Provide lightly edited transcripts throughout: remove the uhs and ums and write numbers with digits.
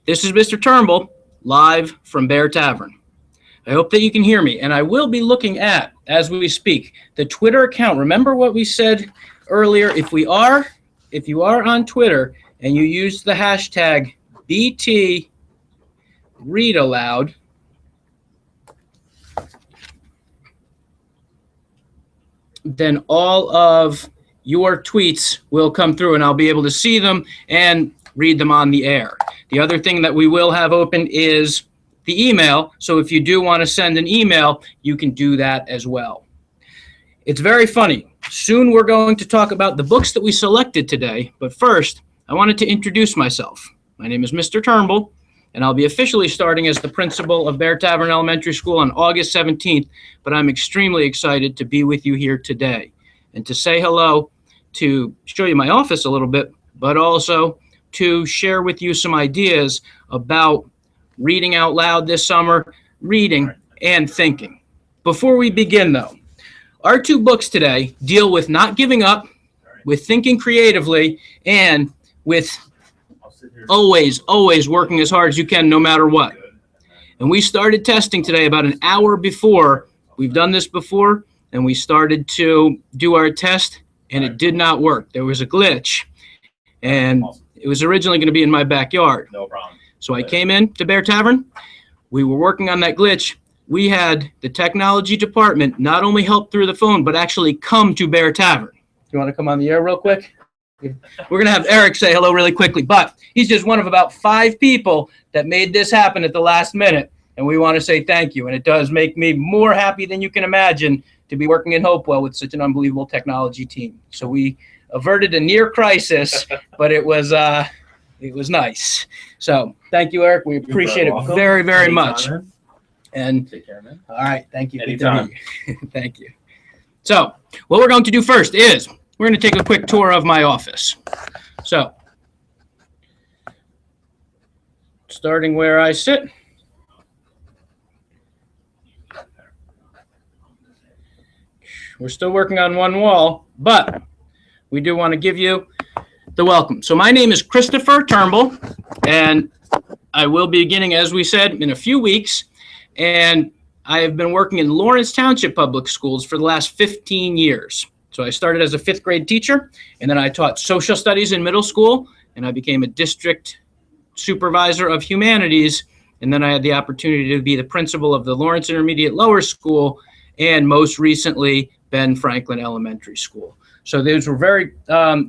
This is Mr. Turnbull, live from Bear Tavern. I hope that you can hear me, and I will be looking at, as we speak, the Twitter account. Remember what we said earlier? If you are on Twitter and you use the hashtag BTReadAloud, then all of your tweets will come through, and I'll be able to see them and read them on the air. The other thing that we will have open is the email, so if you do want to send an email, you can do that as well. It's very funny. Soon we're going to talk about the books that we selected today, but first, I wanted to introduce myself. My name is Mr. Turnbull, and I'll be officially starting as the principal of Bear Tavern Elementary School on August 17th, but I'm extremely excited to be with you here today and to say hello, to show you my office a little bit, but also to share with you some ideas about reading out loud this summer, reading and thinking. Before we begin, though, our two books today deal with not giving up, with thinking creatively, and with always working as hard as you can no matter what. And we started testing today about an hour before. We've done this before, and we started to do our test, and it did not work. There was a glitch, and it was originally going to be in my backyard. No problem. So I came in to Bear Tavern. We were working on that glitch. We had the technology department not only help through the phone, but actually come to Bear Tavern. You want to come on the air real quick? We're going to have Eric say hello really quickly, but he's just one of about 5 people that made this happen at the last minute, and we want to say thank you. And it does make me more happy than you can imagine to be working in Hopewell with such an unbelievable technology team. So we averted a near crisis, but it was nice. So thank you, Eric. We appreciate it very, very much. And take care, man. All right, thank you. Anytime. Thank you. So what we're going to do first is we're going to take a quick tour of my office. So starting where I sit. We're still working on one wall, but we do want to give you the welcome. So my name is Christopher Turnbull, and I will be beginning, as we said, in a few weeks. And I have been working in Lawrence Township Public Schools for the last 15 years. So I started as a 5th grade teacher, and then I taught social studies in middle school, and I became a district supervisor of humanities. And then I had the opportunity to be the principal of the Lawrence Intermediate Lower School, and most recently, Ben Franklin Elementary School. So those were very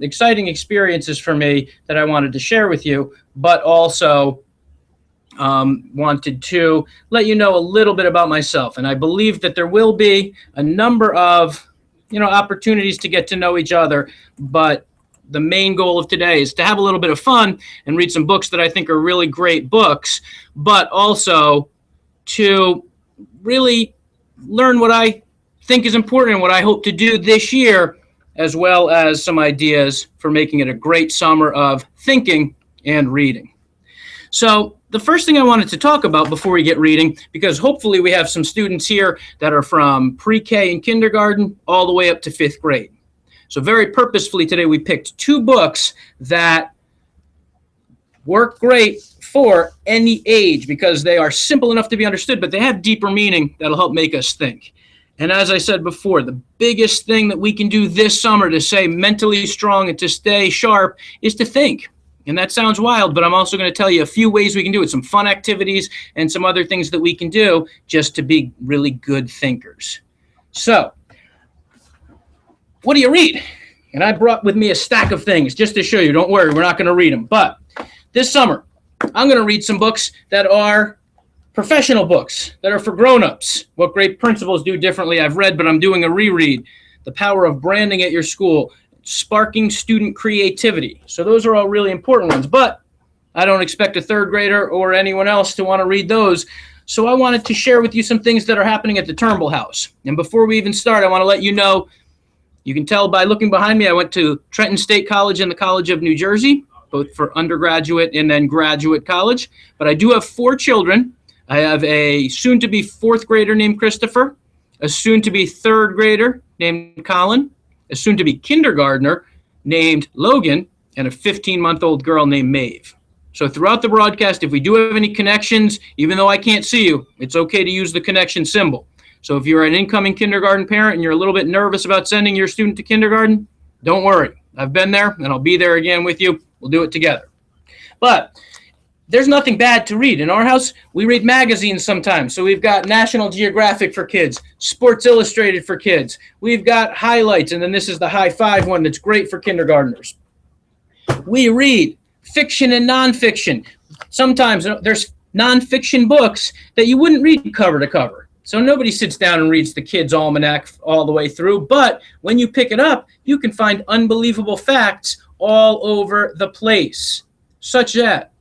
exciting experiences for me that I wanted to share with you, but also wanted to let you know a little bit about myself. And I believe that there will be a number of, opportunities to get to know each other, but the main goal of today is to have a little bit of fun and read some books that I think are really great books, but also to really learn what I think is important and what I hope to do this year, as well as some ideas for making it a great summer of thinking and reading. So the first thing I wanted to talk about before we get reading, because hopefully we have some students here that are from pre-K and kindergarten all the way up to 5th grade. So very purposefully today we picked 2 books that work great for any age because they are simple enough to be understood, but they have deeper meaning that'll help make us think. And as I said before, the biggest thing that we can do this summer to stay mentally strong and to stay sharp is to think. And that sounds wild, but I'm also going to tell you a few ways we can do it, some fun activities and some other things that we can do just to be really good thinkers. So, what do you read? And I brought with me a stack of things just to show you. Don't worry, we're not going to read them. But this summer, I'm going to read some books that are professional books that are for grown-ups. What great principals do differently I've read, but I'm doing a reread. The Power of Branding at Your School, Sparking Student Creativity. So those are all really important ones, but I don't expect a 3rd grader or anyone else to want to read those. So I wanted to share with you some things that are happening at the Turnbull house. And before we even start, I want to let you know, you can tell by looking behind me, I went to Trenton State College and the College of New Jersey, both for undergraduate and then graduate college. But I do have 4 children. I have a soon-to-be 4th grader named Christopher, a soon-to-be 3rd grader named Colin, a soon-to-be kindergartner named Logan, and a 15-month-old girl named Maeve. So throughout the broadcast, if we do have any connections, even though I can't see you, it's okay to use the connection symbol. So if you're an incoming kindergarten parent and you're a little bit nervous about sending your student to kindergarten, don't worry. I've been there and I'll be there again with you. We'll do it together. But there's nothing bad to read. In our house, we read magazines sometimes. So we've got National Geographic for kids, Sports Illustrated for kids. We've got highlights, and then this is the high five one that's great for kindergartners. We read fiction and nonfiction. Sometimes there's nonfiction books that you wouldn't read cover to cover. So nobody sits down and reads the Kids' Almanac all the way through. But when you pick it up, you can find unbelievable facts all over the place, such that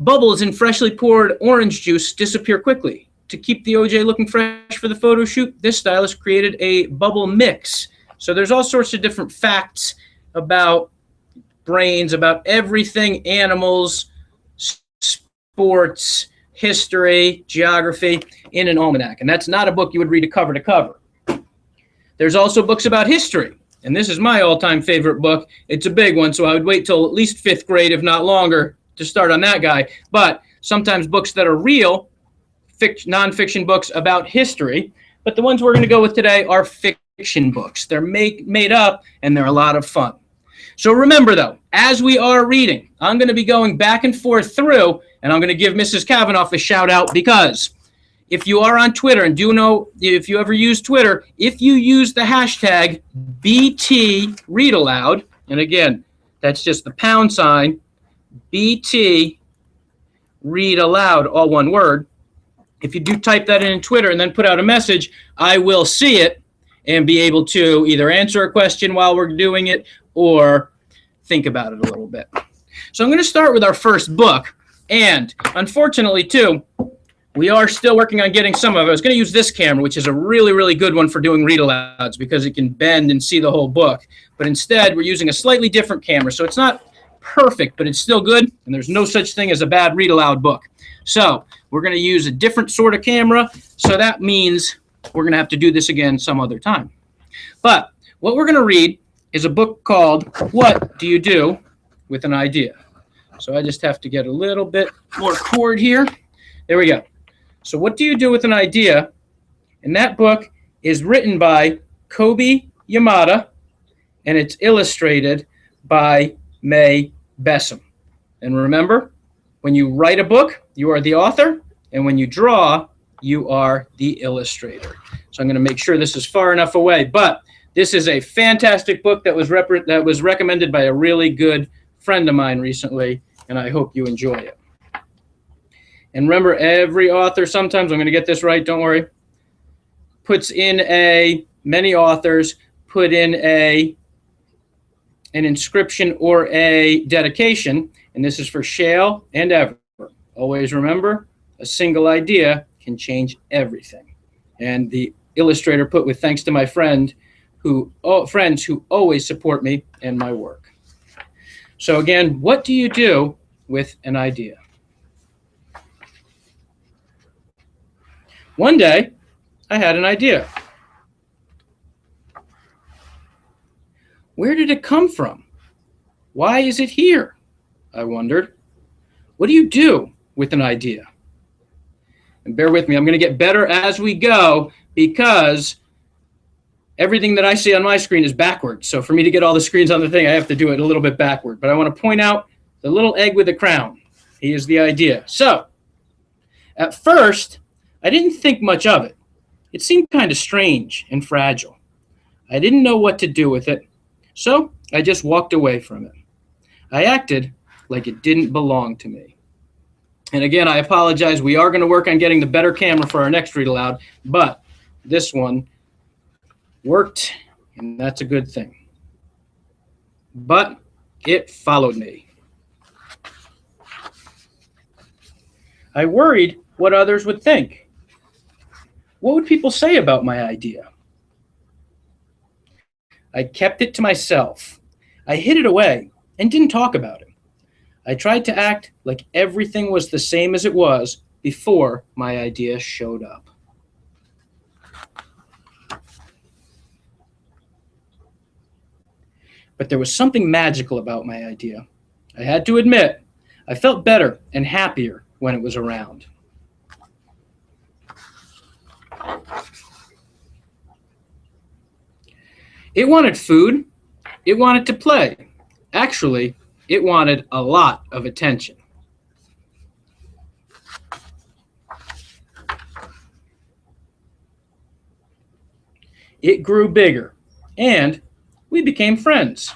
bubbles in freshly poured orange juice disappear quickly. To keep the OJ looking fresh for the photo shoot, this stylist created a bubble mix. So there's all sorts of different facts about brains, about everything, animals, sports, history, geography, in an almanac. And that's not a book you would read cover to cover. There's also books about history. And this is my all-time favorite book. It's a big one, so I would wait till at least 5th grade, if not longer, to start on that guy. But sometimes books that are real, nonfiction books about history. But the ones we're going to go with today are fiction books. They're made up, and they're a lot of fun. So remember, though, as we are reading, I'm going to be going back and forth through, and I'm going to give Mrs. Kavanaugh a shout-out because if you are on Twitter, and do know if you ever use Twitter, if you use the hashtag BTReadAloud, and again, that's just the # BT read aloud, all one word. If you do type that in Twitter and then put out a message, I will see it and be able to either answer a question while we're doing it or think about it a little bit. So I'm going to start with our first book. And unfortunately, too, we are still working on getting some of it. I was going to use this camera, which is a really, really good one for doing read-alouds because it can bend and see the whole book. But instead, we're using a slightly different camera. So it's not perfect, but it's still good, and there's no such thing as a bad read-aloud book. So we're going to use a different sort of camera, so that means we're going to have to do this again some other time. But what we're going to read is a book called What Do You Do with an Idea? So I just have to get a little bit more cord here. There we go. So What Do You Do with an Idea? And that book is written by Kobe Yamada, and it's illustrated by May Bessem. And remember, when you write a book, you are the author, and when you draw, you are the illustrator. So I'm going to make sure this is far enough away, but this is a fantastic book that was recommended by a really good friend of mine recently, and I hope you enjoy it. And remember, every author, sometimes I'm going to get this right, don't worry, many authors put in an inscription or a dedication, and this is for Shale and Ever. Always remember, a single idea can change everything. And the illustrator put with thanks to my friends who always support me and my work. So again, what do you do with an idea? One day, I had an idea. Where did it come from? Why is it here? I wondered. What do you do with an idea? And bear with me, I'm going to get better as we go because everything that I see on my screen is backwards. So for me to get all the screens on the thing, I have to do it a little bit backward. But I want to point out the little egg with the crown. He is the idea. So at first, I didn't think much of it. It seemed kind of strange and fragile. I didn't know what to do with it. So I just walked away from it. I acted like it didn't belong to me. And again, I apologize. We are going to work on getting the better camera for our next read aloud, but this one worked, and that's a good thing. But it followed me. I worried what others would think. What would people say about my idea? I kept it to myself. I hid it away and didn't talk about it. I tried to act like everything was the same as it was before my idea showed up. But there was something magical about my idea. I had to admit, I felt better and happier when it was around. It wanted food. It wanted to play. Actually, it wanted a lot of attention. It grew bigger, and we became friends.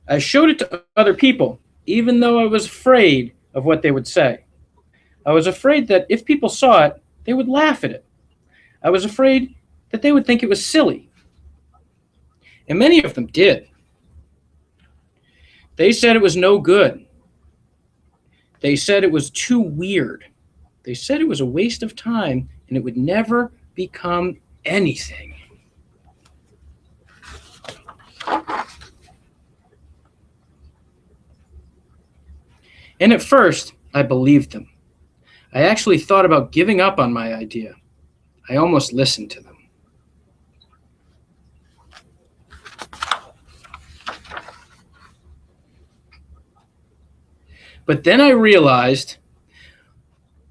I showed it to other people, even though I was afraid of what they would say. I was afraid that if people saw it, they would laugh at it. I was afraid that they would think it was silly. And many of them did. They said it was no good. They said it was too weird. They said it was a waste of time and it would never become anything. And at first, I believed them. I actually thought about giving up on my idea. I almost listened to them. But then I realized,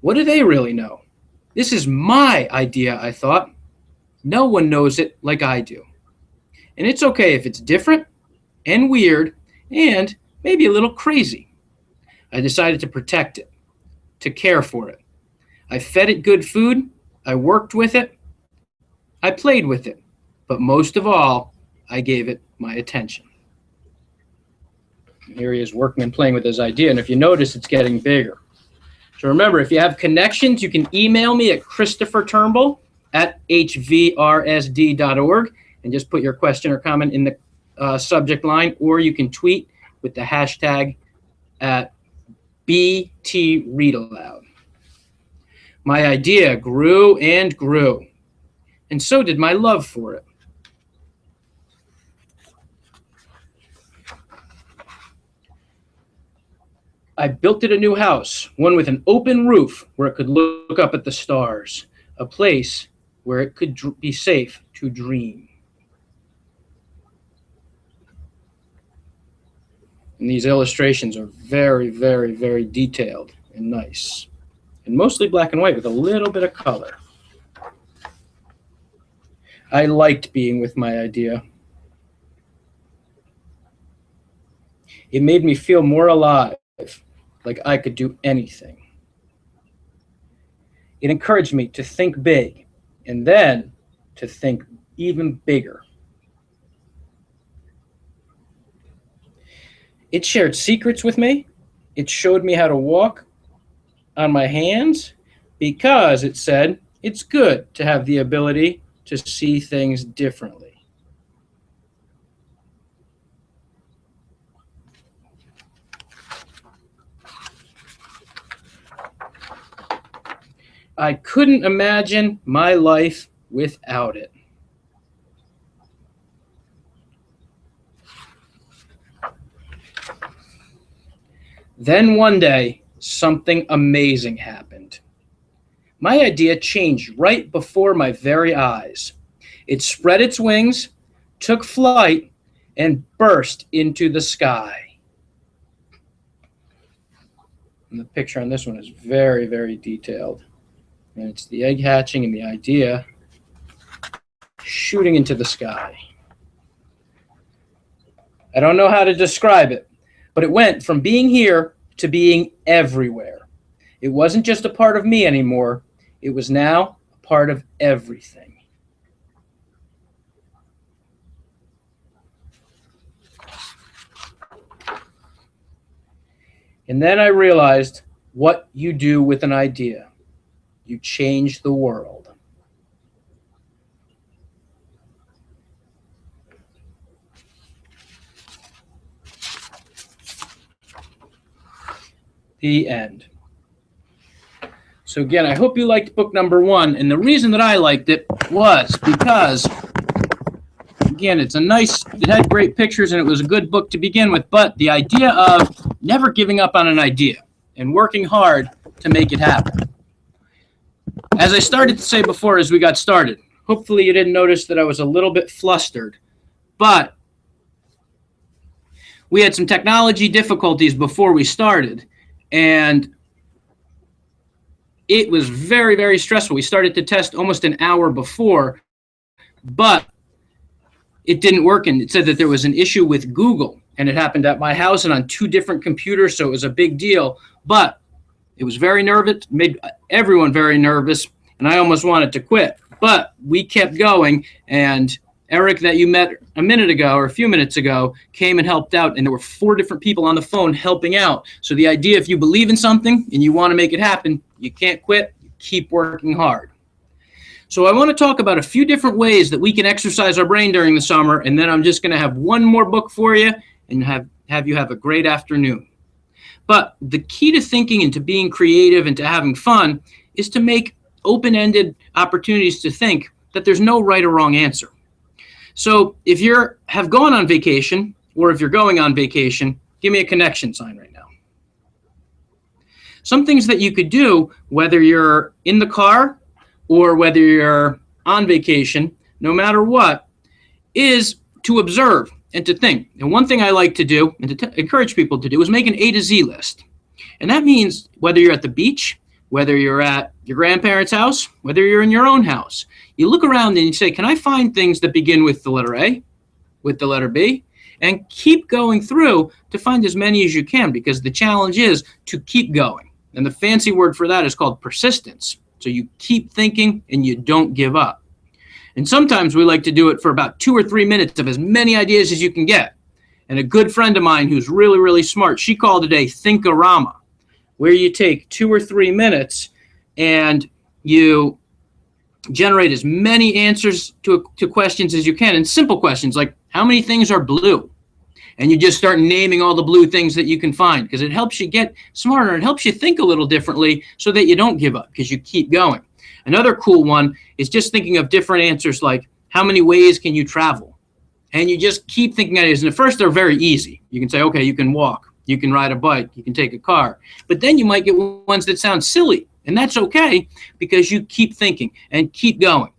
what do they really know? This is my idea, I thought. No one knows it like I do. And it's okay if it's different and weird and maybe a little crazy. I decided to protect it, to care for it. I fed it good food. I worked with it. I played with it. But most of all, I gave it my attention. And here he is working and playing with his idea. And if you notice, it's getting bigger. So remember, if you have connections, you can email me at christopherturnbull@hvrsd.org and just put your question or comment in the subject line, or you can tweet with the hashtag at BTReadAloud. My idea grew and grew, and so did my love for it. I built it a new house, one with an open roof where it could look up at the stars, a place where it could be safe to dream. And these illustrations are very, very, very detailed and nice, and mostly black and white with a little bit of color. I liked being with my idea. It made me feel more alive, like I could do anything. It encouraged me to think big and then to think even bigger. It shared secrets with me. It showed me how to walk on my hands because it said it's good to have the ability to see things differently. I couldn't imagine my life without it. Then one day, something amazing happened. My idea changed right before my very eyes. It spread its wings, took flight, and burst into the sky. And the picture on this one is very, very detailed. And it's the egg hatching and the idea shooting into the sky. I don't know how to describe it, but it went from being here to being everywhere. It wasn't just a part of me anymore. It was now a part of everything. And then I realized what you do with an idea. You change the world. The end. So again, I hope you liked book number 1. And the reason that I liked it was because, again, it had great pictures and it was a good book to begin with, but the idea of never giving up on an idea and working hard to make it happen. As I started to say before as we got started, hopefully you didn't notice that I was a little bit flustered, but we had some technology difficulties before we started, and it was very, very stressful. We started to test almost an hour before, but it didn't work, and it said that there was an issue with Google, and it happened at my house and on 2 different computers, so it was a big deal. But it was very nervous, made everyone very nervous, and I almost wanted to quit. But we kept going, and Eric, that you met a minute ago or a few minutes ago, came and helped out, and there were 4 different people on the phone helping out. So the idea, if you believe in something and you want to make it happen, you can't quit, you keep working hard. So I want to talk about a few different ways that we can exercise our brain during the summer, and then I'm just going to have one more book for you and have you have a great afternoon. But the key to thinking and to being creative and to having fun is to make open-ended opportunities to think that there's no right or wrong answer. So if you have gone on vacation, or if you're going on vacation, give me a connection sign right now. Some things that you could do, whether you're in the car or whether you're on vacation, no matter what, is to observe and to think. And one thing I like to do and to encourage people to do is make an A to Z list. And that means whether you're at the beach, whether you're at your grandparents' house, whether you're in your own house, you look around and you say, can I find things that begin with the letter A, with the letter B, and keep going through to find as many as you can, because the challenge is to keep going. And the fancy word for that is called persistence. So you keep thinking and you don't give up. And sometimes we like to do it for about 2 or 3 minutes of as many ideas as you can get. And a good friend of mine who's really, really smart, she called it a Think-a-rama, where you take 2 or 3 minutes and you generate as many answers to questions as you can, and simple questions like, how many things are blue? And you just start naming all the blue things that you can find, because it helps you get smarter. It helps you think a little differently so that you don't give up, because you keep going. Another cool one is just thinking of different answers like, how many ways can you travel? And you just keep thinking ideas. And at first, they're very easy. You can say, okay, you can walk, you can ride a bike, you can take a car. But then you might get ones that sound silly. And that's okay, because you keep thinking and keep going.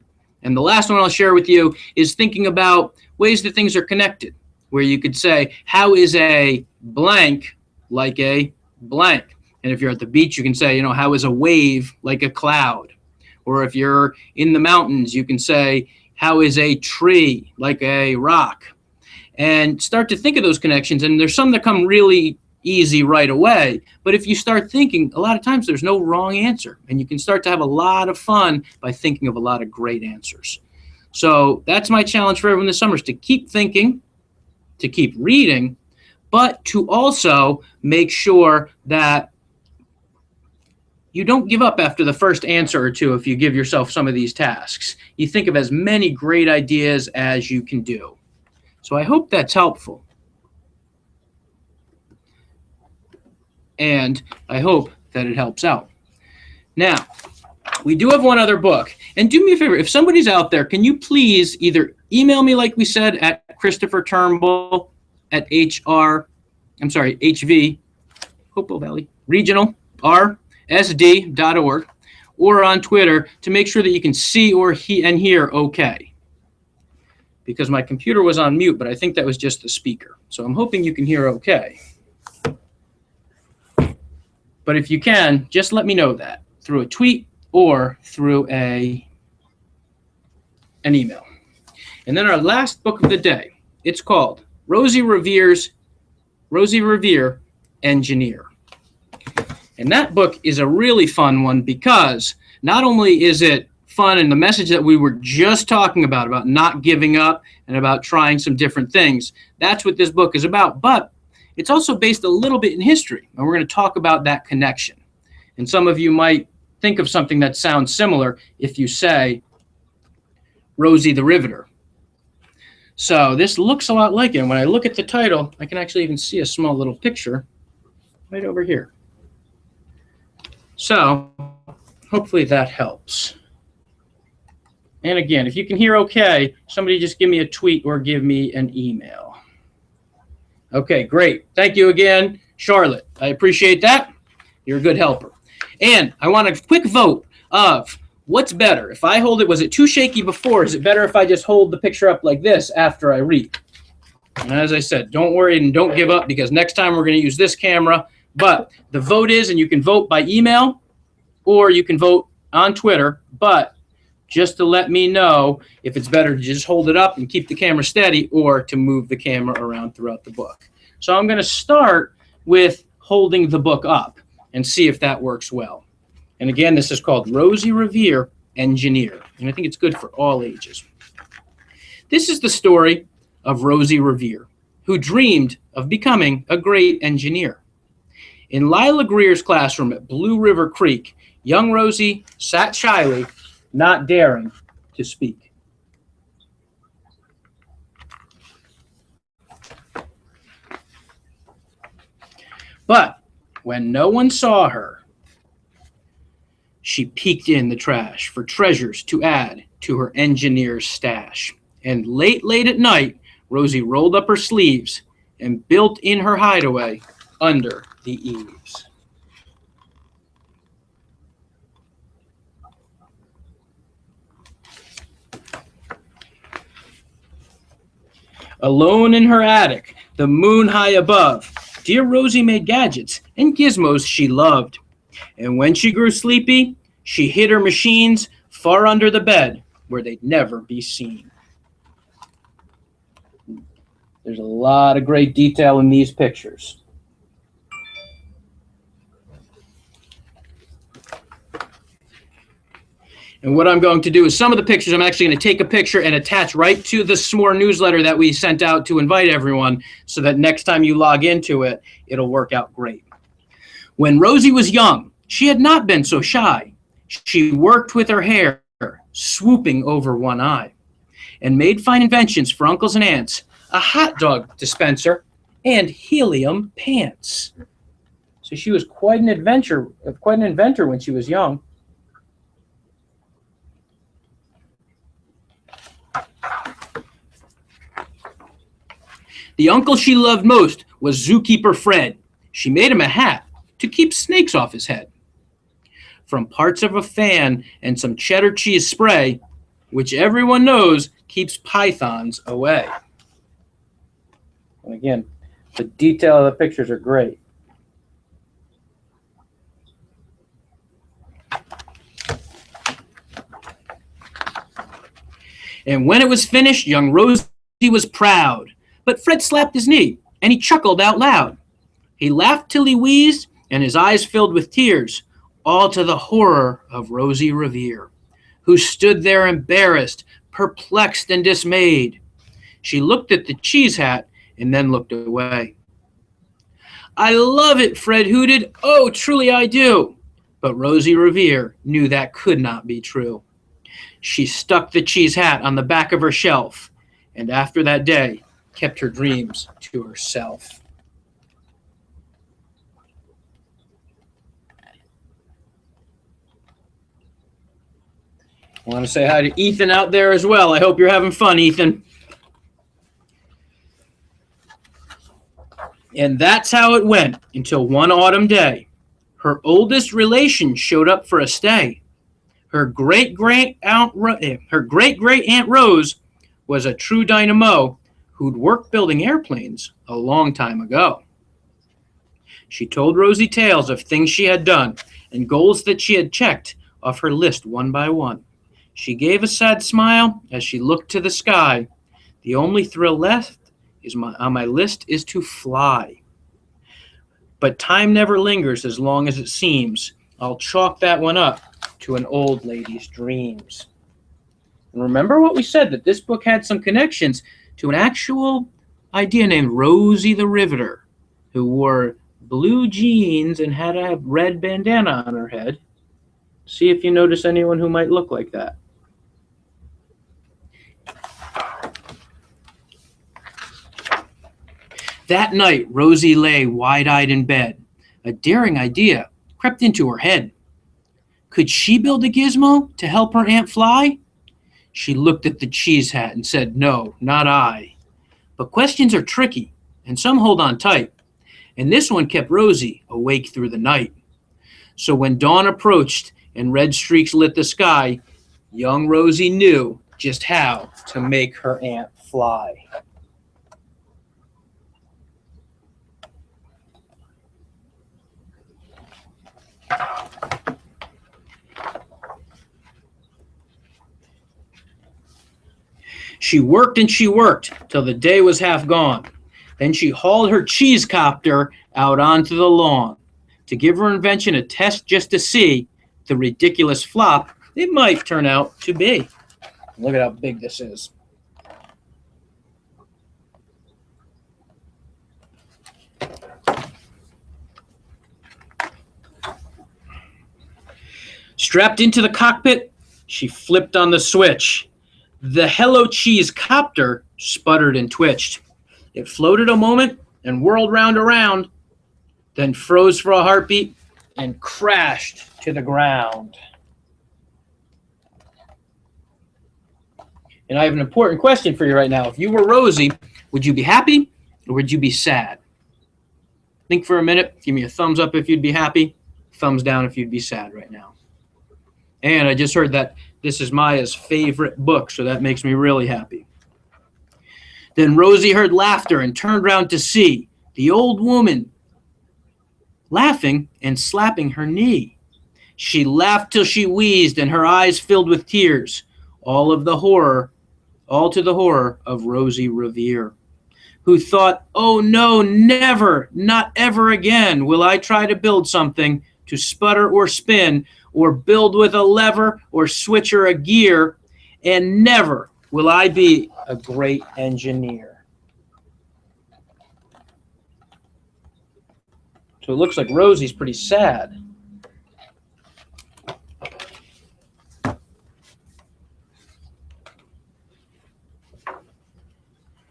And the last one I'll share with you is thinking about ways that things are connected, where you could say, how is a blank like a blank? And if you're at the beach, you can say, how is a wave like a cloud? Or if you're in the mountains, you can say, how is a tree like a rock? And start to think of those connections. And there's some that come really easy right away. But if you start thinking, a lot of times there's no wrong answer. And you can start to have a lot of fun by thinking of a lot of great answers. So that's my challenge for everyone this summer, is to keep thinking, to keep reading, but to also make sure that you don't give up after the first answer or two. If you give yourself some of these tasks, you think of as many great ideas as you can do. So I hope that's helpful. And I hope that it helps out. Now, we do have one other book. And do me a favor, if somebody's out there, can you please either email me, like we said, at Christopher Turnbull at HV, Hopewell Valley Regional, RSD.org, or on Twitter to make sure that you can see or hear okay. Because my computer was on mute, but I think that was just the speaker. So I'm hoping you can hear okay. But if you can, just let me know that through a tweet or through an email. And then our last book of the day, it's called Rosie Revere, Engineer. And that book is a really fun one, because not only is it fun and the message that we were just talking about not giving up and about trying some different things, that's what this book is about, but it's also based a little bit in history, and we're going to talk about that connection. And some of you might think of something that sounds similar if you say Rosie the Riveter. So this looks a lot like it. And when I look at the title, I can actually even see a small little picture right over here. So hopefully that helps. And again, if you can hear okay, somebody just give me a tweet or give me an email. Okay, great. Thank you again, Charlotte. I appreciate that. You're a good helper. And I want a quick vote of what's better. If I hold it, was it too shaky before? Is it better if I just hold the picture up like this after I read? And as I said, don't worry and don't give up, because next time we're going to use this camera. But the vote is, and you can vote by email or you can vote on Twitter, but just to let me know if it's better to just hold it up and keep the camera steady or to move the camera around throughout the book. So I'm going to start with holding the book up and see if that works well. And again, this is called Rosie Revere, Engineer. And I think it's good for all ages. This is the story of Rosie Revere, who dreamed of becoming a great engineer. In Lila Greer's classroom at Blue River Creek, young Rosie sat shyly, not daring to speak. But when no one saw her, she peeked in the trash for treasures to add to her engineer's stash. And late at night, Rosie rolled up her sleeves and built in her hideaway under the eaves. Alone in her attic, the moon high above, dear Rosie made gadgets and gizmos she loved. And when she grew sleepy, she hid her machines far under the bed where they'd never be seen. There's a lot of great detail in these pictures. And what I'm going to do is some of the pictures, I'm actually going to take a picture and attach right to the S'more newsletter that we sent out to invite everyone, so that next time you log into it, it'll work out great. When Rosie was young, she had not been so shy. She worked with her hair, swooping over one eye, and made fine inventions for uncles and aunts, a hot dog dispenser, and helium pants. So she was quite an inventor when she was young. The uncle she loved most was Zookeeper Fred. She made him a hat to keep snakes off his head. From parts of a fan and some cheddar cheese spray, which everyone knows keeps pythons away. And again, the detail of the pictures are great. And when it was finished, young Rosie was proud. But Fred slapped his knee, and he chuckled out loud. He laughed till he wheezed, and his eyes filled with tears, all to the horror of Rosie Revere, who stood there embarrassed, perplexed, and dismayed. She looked at the cheese hat and then looked away. "I love it," Fred hooted. "Oh, truly I do." But Rosie Revere knew that could not be true. She stuck the cheese hat on the back of her shelf, and after that day, kept her dreams to herself. I want to say hi to Ethan out there as well. I hope you're having fun, Ethan. And that's how it went until one autumn day. Her oldest relation showed up for a stay. Her great-great-aunt Rose was a true dynamo who'd worked building airplanes a long time ago. She told Rosie tales of things she had done and goals that she had checked off her list one by one. She gave a sad smile as she looked to the sky. The only thrill left on my list is to fly. But time never lingers as long as it seems. I'll chalk that one up to an old lady's dreams. And remember what we said, that this book had some connections to an actual idea named Rosie the Riveter, who wore blue jeans and had a red bandana on her head. See if you notice anyone who might look like that. That night, Rosie lay wide-eyed in bed. A daring idea crept into her head. Could she build a gizmo to help her aunt fly? She looked at the cheese hat and said, "No, not I." But questions are tricky, and some hold on tight. And this one kept Rosie awake through the night. So when dawn approached and red streaks lit the sky, young Rosie knew just how to make her aunt fly. She worked and she worked till the day was half gone. Then she hauled her cheese copter out onto the lawn to give her invention a test just to see the ridiculous flop it might turn out to be. Look at how big this is. Strapped into the cockpit, she flipped on the switch. The Hello Cheese copter sputtered and twitched. It floated a moment and whirled round around, then froze for a heartbeat and crashed to the ground. And I have an important question for you right now. If you were Rosie, would you be happy or would you be sad? Think for a minute. Give me a thumbs up if you'd be happy. Thumbs down if you'd be sad right now. And I just heard that this is Maya's favorite book, so that makes me really happy. Then Rosie heard laughter and turned round to see the old woman laughing and slapping her knee. She laughed till she wheezed and her eyes filled with tears, all to the horror of Rosie Revere, who thought, oh no, never, not ever again will I try to build something to sputter or spin or build with a lever or switch or a gear, and never will I be a great engineer. So it looks like Rosie's pretty sad.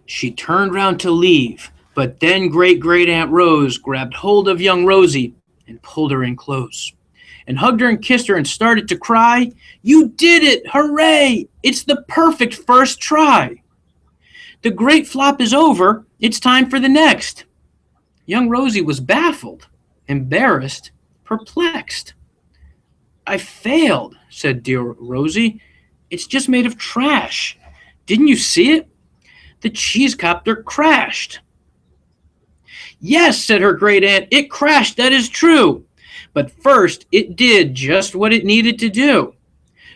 She turned round to leave, but then Great-Great-Aunt Rose grabbed hold of young Rosie and pulled her in close and hugged her and kissed her and started to cry. You did it! Hooray! It's the perfect first try. The great flop is over. It's time for the next. Young Rosie was baffled, embarrassed, perplexed. I failed, said dear Rosie. It's just made of trash. Didn't you see it? The cheese copter crashed. Yes, said her great aunt, it crashed, that is true. But first, it did just what it needed to do.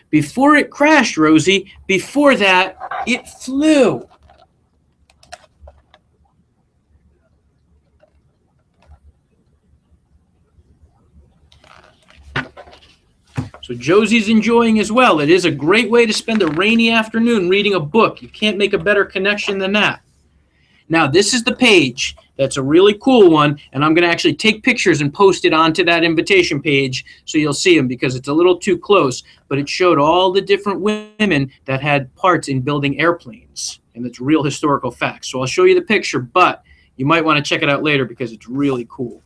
Before it crashed, Rosie, before that, it flew. So Josie's enjoying as well. It is a great way to spend a rainy afternoon reading a book. You can't make a better connection than that. Now, this is the page. That's a really cool one, and I'm going to actually take pictures and post it onto that invitation page so you'll see them because it's a little too close, but it showed all the different women that had parts in building airplanes, and it's real historical facts. So I'll show you the picture, but you might want to check it out later because it's really cool.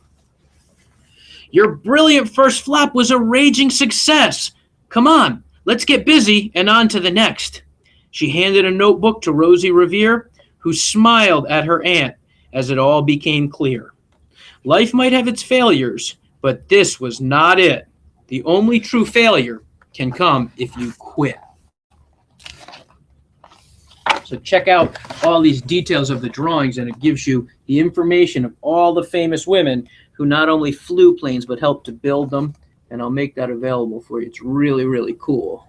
Your brilliant first flop was a raging success. Come on, let's get busy and on to the next. She handed a notebook to Rosie Revere, who smiled at her aunt as it all became clear. Life might have its failures, but this was not it. The only true failure can come if you quit. So check out all these details of the drawings, and it gives you the information of all the famous women who not only flew planes but helped to build them, and I'll make that available for you. It's really, really cool.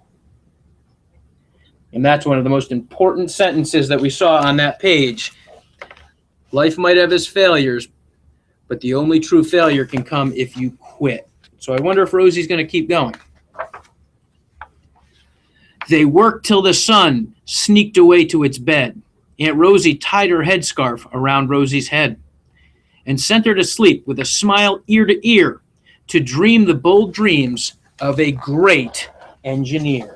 And that's one of the most important sentences that we saw on that page. Life might have its failures, but the only true failure can come if you quit. So I wonder if Rosie's going to keep going. They worked till the sun sneaked away to its bed. Aunt Rosie tied her headscarf around Rosie's head and sent her to sleep with a smile ear to ear to dream the bold dreams of a great engineer.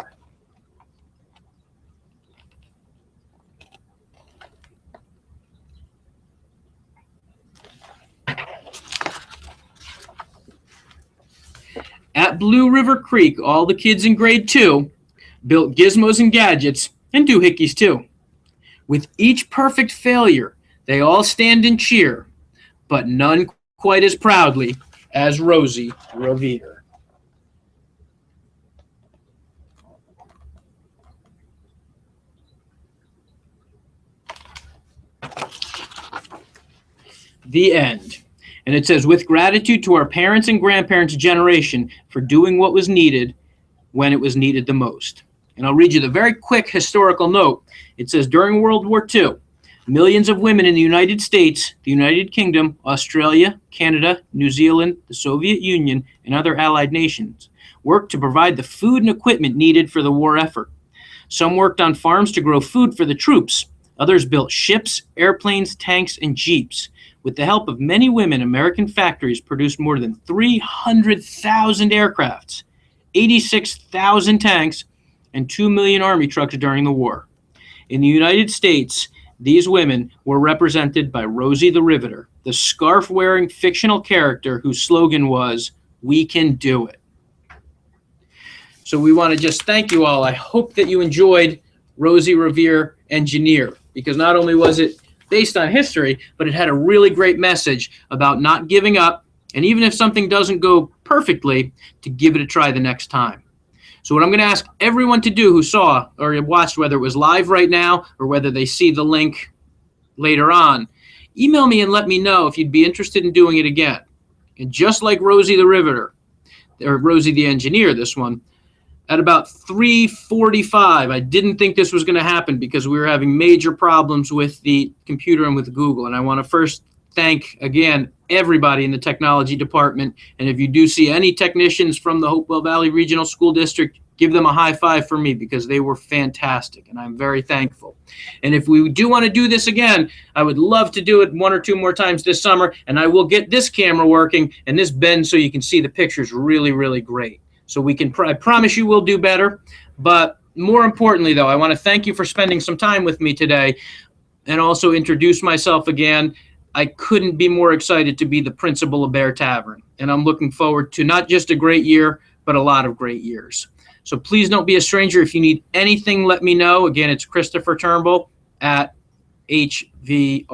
At Blue River Creek, all the kids in grade 2 built gizmos and gadgets and doohickeys too. With each perfect failure, they all stand and cheer, but none quite as proudly as Rosie Revere. The end. And it says, with gratitude to our parents and grandparents' generation for doing what was needed when it was needed the most. And I'll read you the very quick historical note. It says, during World War II, millions of women in the United States, the United Kingdom, Australia, Canada, New Zealand, the Soviet Union, and other allied nations worked to provide the food and equipment needed for the war effort. Some worked on farms to grow food for the troops. Others built ships, airplanes, tanks, and jeeps. With the help of many women, American factories produced more than 300,000 aircrafts, 86,000 tanks, and 2 million Army trucks during the war. In the United States, these women were represented by Rosie the Riveter, the scarf-wearing fictional character whose slogan was, "We can do it." So we want to just thank you all. I hope that you enjoyed Rosie Revere Engineer, because not only was it based on history, but it had a really great message about not giving up, and even if something doesn't go perfectly, to give it a try the next time. So what I'm going to ask everyone to do who saw or watched, whether it was live right now or whether they see the link later on, email me and let me know if you'd be interested in doing it again. And just like Rosie the Riveter, or Rosie the Engineer, this one, at about 3:45, I didn't think this was going to happen because we were having major problems with the computer and with Google. And I want to first thank, again, everybody in the technology department. And if you do see any technicians from the Hopewell Valley Regional School District, give them a high five for me, because they were fantastic, and I'm very thankful. And if we do want to do this again, I would love to do it 1 or 2 more times this summer, and I will get this camera working and this bend so you can see the pictures really, really great. So we can, I promise you we'll do better. But more importantly, though, I want to thank you for spending some time with me today, and also introduce myself again. I couldn't be more excited to be the principal of Bear Tavern, and I'm looking forward to not just a great year, but a lot of great years. So please don't be a stranger. If you need anything, let me know. Again, it's Christopher Turnbull at hvrsd.org.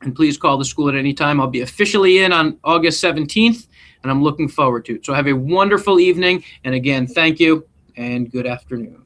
And please call the school at any time. I'll be officially in on August 17th, and I'm looking forward to it. So have a wonderful evening. And again, thank you and good afternoon.